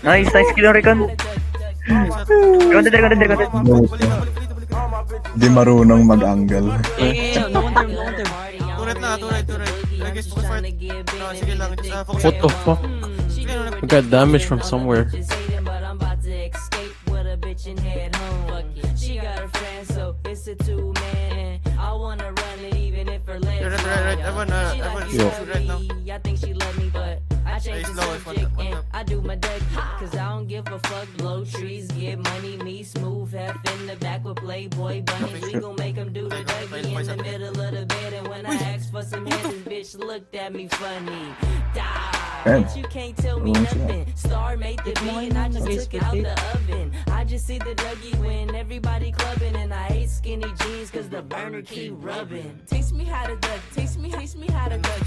Nice kill yung Recon. Content. Di marunong mag-angle. Yeah, no one time. Turret. I guess focus fire. No, sige lang. Just focus What the fuck? Sige lang. We got damage from somewhere. Right. Everyone Yo. shoot right now. I think she love me, but I Hey, change the slow, subject one and tap. I do my duck, cause I don't give a fuck. Blow trees, get money, me smooth, half in the back with Playboy bunnies. We gon' make them do the Dougie in the middle of the bed. And when I asked for some head, this bitch looked at me funny. Damn. Bitch, you can't tell me Wala siya. nothing. Star made the beat and I just took out the oven. I just see the Dougie when everybody clubbing. And I hate skinny jeans cause the burner keep rubbing. Taste me how to duck, taste me how to duck.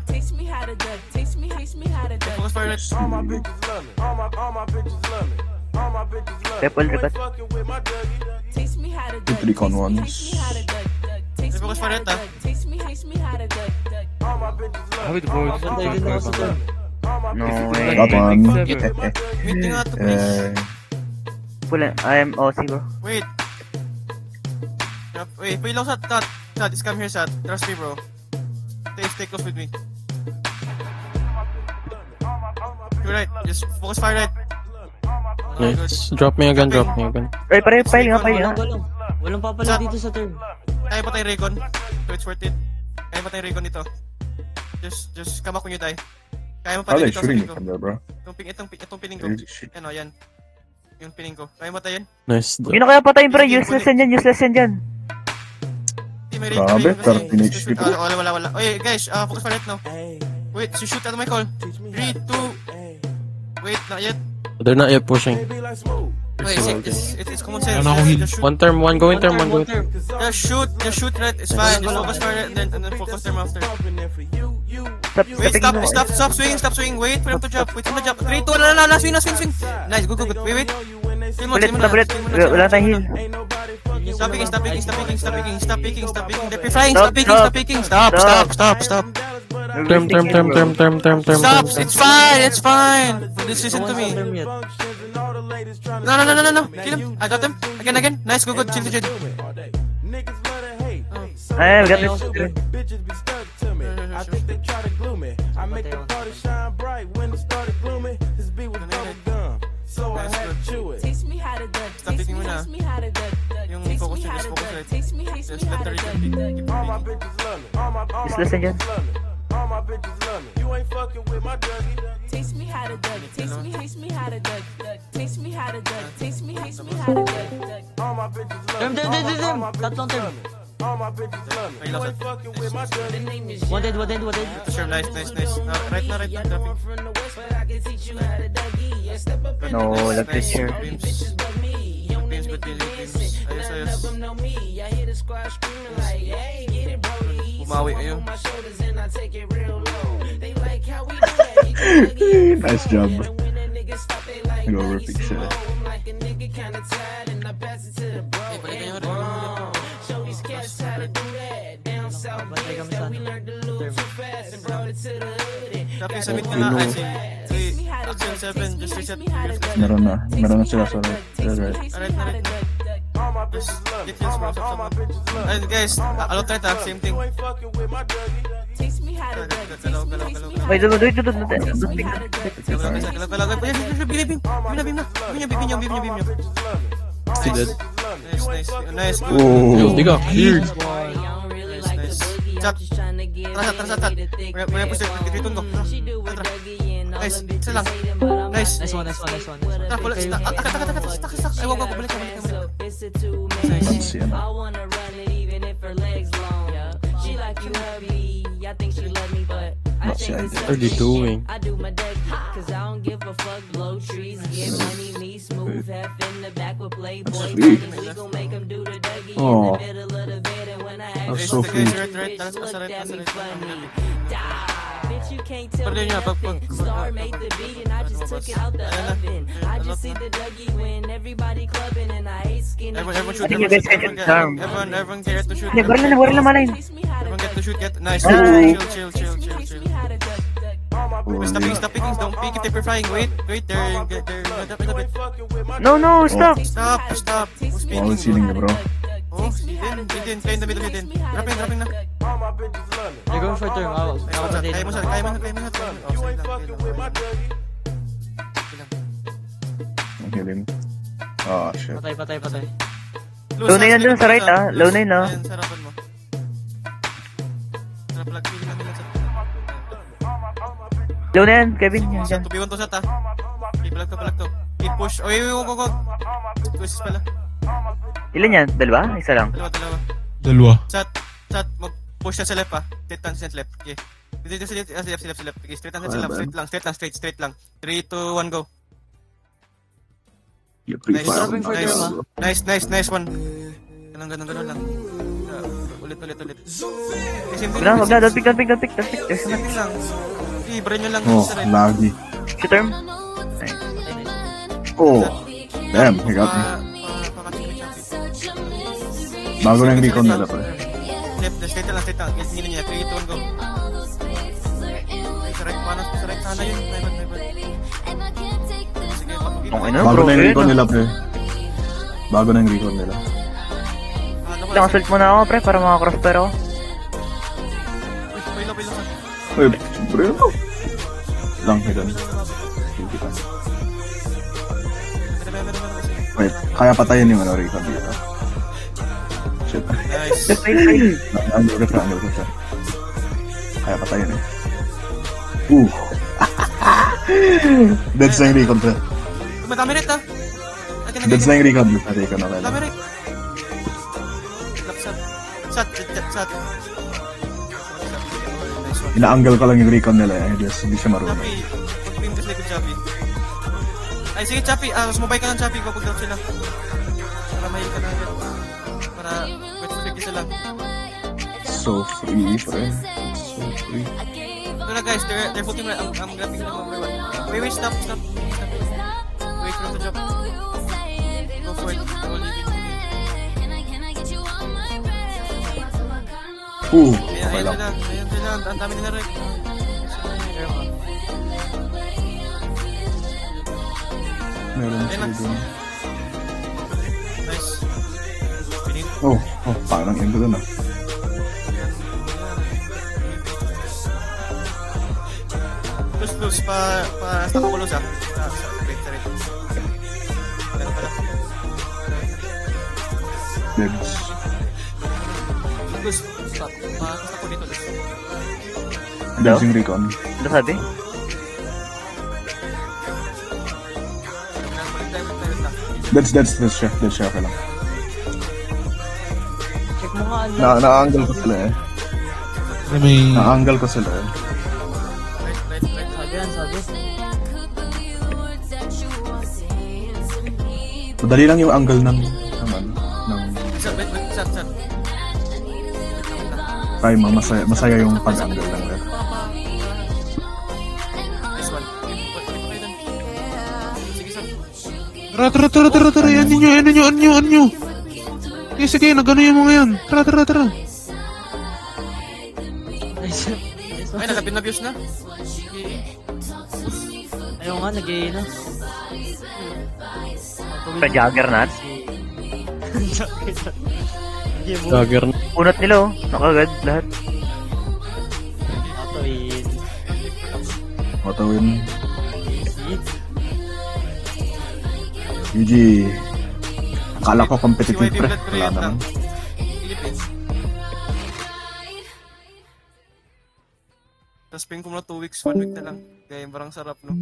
Taste me how to duck, taste me how to duck. Focus fire right. All my bitches love me. All my bitches love me. All my bitches love me. Pepple You ain't record. fucking with my Dougie. Taste me how to duck. Two 3-con ones. Taste me how to duck. Taste me Focus how fire to right, duck. Taste me how to duck. All my bitches love me. Habit boy. No way. That one. Meeting nga to please. Full, I am OC bro. Wait. Wait, pwede lang Sat. Just come here, Sat. Trust me, bro. Stay close with me. You're right. Just focus fire right. Yes. Drop me a gun. Ay, pare, pile nga. Walang papala dito sa turn. Kaya ba tayo Recon? So it's worth it. Kaya ba tayo Recon dito? Just come up when you die. Kaya mo pa How din they dito sa shooting pining ko. from there, bro? Itong pining ko. Crazy shit. Ano, yan. Yung pining ko. Kaya mo tayo yan? Nice. Yun na kaya patayin pre, useless yan dyan. Hindi, may Grabe, Recon. 13 HP po. Wala. Oy, guys, focus fire right now. Wait, shoot at my call. 3, 2. Wait, not yet. They're not yet pushing. Wait, it's common sense. Ano ako heal? Just shoot. One term, one going term. Just shoot right. It's fine. Just focus fire right, and then focus them after. Wait, stop swinging. Wait for him to jump. Wait for him to jump. 3, 2, no, swing. Nice, good. Wait. Kill mo na. Wala tayong heal. Stop picking. They're flying. Stop picking. Stop. Term. Stop. It's fine. Just listen to me. No. Kill him. I got him. Again. Nice, good. Chill. Ay, we got this. Bitches be stuck to me. I think they try to glue me. I make the party shine bright when it started glooming. This beat was bubble gum, so I had to chew it. Taste me how to duck. Stop picking mo na. Taste me how to duck. Yung Taste focus me nyo, how just to focus duck. right. Taste me Just how let to the duck. rhythm All my bitches love me. All my Useless yan dyan. bitches love me. All my bitches love me. You ain't fucking with my Dougie. Taste me how to duck. Taste me how to duck. Taste me how to duck. Taste me how to duck. All my bitches love Term. me. All my bitches Tatlong term. love me. All my bitches love me. You ain't fucking with my Dougie. One dead. Sure, nice. Right now. Dropping. No, like this here. Beams. Ayos. Bumawi kayo. Nice job, bro. Go overpick sila. Dropping sa mid ka na. Ay, si Action 7. Just reset. Meron na sila sa right. Alright. All my bitches love me. Get heals, bro. All my bitches love me. And guys, alot right ha. Same thing. You ain't fucking with my Dougie. Taste me how to duck. Galaw. Wait, do it. Galaw. Beam na. Beam nyo. He dead. Nice. Good. Yo, they got cleared. Chop. Tara, sat. May push it. Return ko. Tara. Nice. Isa lang. Nice. Nice one. Tara, pula. Stuck. Ay, wag. Balik. Let's see, ano. I wanna run it even if her legs long. She like you hubby. I think she love me, but I What's think the it's idea? What are you doing? I do my duck, cause I don't give a fuck. Blow trees, get money, me smooth, half in the back with Playboy. Sweet. Bunny. We gon' make them do the Dougie Oh. in the middle of the bed. And when I That's ask so for sweet. some Right. bitch, That's looked at me right. funny. Bitch, you can't tell Pwede me niya, nothing. pag- Star made the beat and I just took it out the oven. I just see the Dougie when everybody clubbing and I hate skinny Everyone jeans. shoot. I think you guys can charm. Everyone get to shoot. Hindi, baril na malay. Taste me how to Everyone get duck. to shoot. Nice. Nice. Chill. Taste me how to duck. All my Stop picking, don't pick if they're flying. Wait, they're bit. No, no, stop. Stop. Who's Wow, picking? ceiling niya, bro. Oh, hidden. Play in the middle, hidden. Dropping na. They're going for turn. Kaya mo sa. Ang healing. Ah, shit. Patay. Low na yan dun sa right, ah. Low na yun, ah. Ayan, sarapan mo. Sarap feeling namin lang sa... Low na yan, Kevin. Yan, Sa dyan. 2v1 to sat, ah. Okay, palag to. Hit push. Oh, go. Twists pala. Ilan yan? Dalawa? Isa lang. Dalawa. Sat, mag-push siya sa left, ah. Straight left. Okay. Dito sa left. Okay, straight lang. 3, 2, 1, go. You pre-fire. Dropping for turn, ah. Nice one. Ganun lang. Ulit. Wag na. Don't pick. There's Same thing lang. Brain nyo lang Oh, sa right. laggy. Shoot term. Oh, damn, he got me. Bago na yung recon nila, pre. Straight lang. Gilin niya. 3, 2, 1, go. Sa right, paano? Sa right sana yun. My bad. Sige, Okay na, Bago bro. na yung Ayun, recon ah. nila, pre. Bago na yung recon nila. Lang, assault mo na ako, pre, para maka-crossfire ako. Pilo. Uy, pre, ano? Lang, hidden. Hindi ka. Wait, kaya patayin yung ano, recon dito. Shit. Nice. Angle ko siya. Kaya patayin eh. Dead sa yung recon, pre. Madami rin, ah. Dead sa yung recon, recon na Madami pala. rin. Sat. Nice one. Ina-angle ko lang yung recon nila eh. Hindi siya marunong. Chappy, pag-beam this likod, Chappy. Ay, sige, Chappy. Sumabay ka ng Chappy kapag down sila. Para mahil ka na agad. Para wait for sila lang. So free, pre. So free. Ito na guys, they're full team right. I'm grabbing them number 1. Wait, stop. Wait for them to drop. Go for it. Go leave it. Okay lang. Ayan sila. Ang dami nila rin. Meron sila dun. Nice. Pinit. Oh, parang end doon ah. Plus, sa kapulos ah. Wait. Ganun pala. Deads. Plus, stop. Basta ko dito. Deads yung recon. Ano sabi? Deads siya. Okay lang. Check mo nga. Na-angle ko sila eh. Na-angle ko sila eh. Right. Sabi. Madali lang yung angle ng Sat. time, masaya yung pag-angle lang eh. Nice one. Sige, Sat. Tara. Yan ninyo. Sige, nagano yung mga yan. Tara. Ay, nagabin-abuse na. Ayaw nga, nag-i na. Sa Juggernaut. Dagger na. Unat nila, oh. Nakagad lahat. Auto-win. GG. Akala ko competitive pre. Wala naman. Tapos ping ko na 2 weeks, 1 week na lang. Kaya parang sarap, no?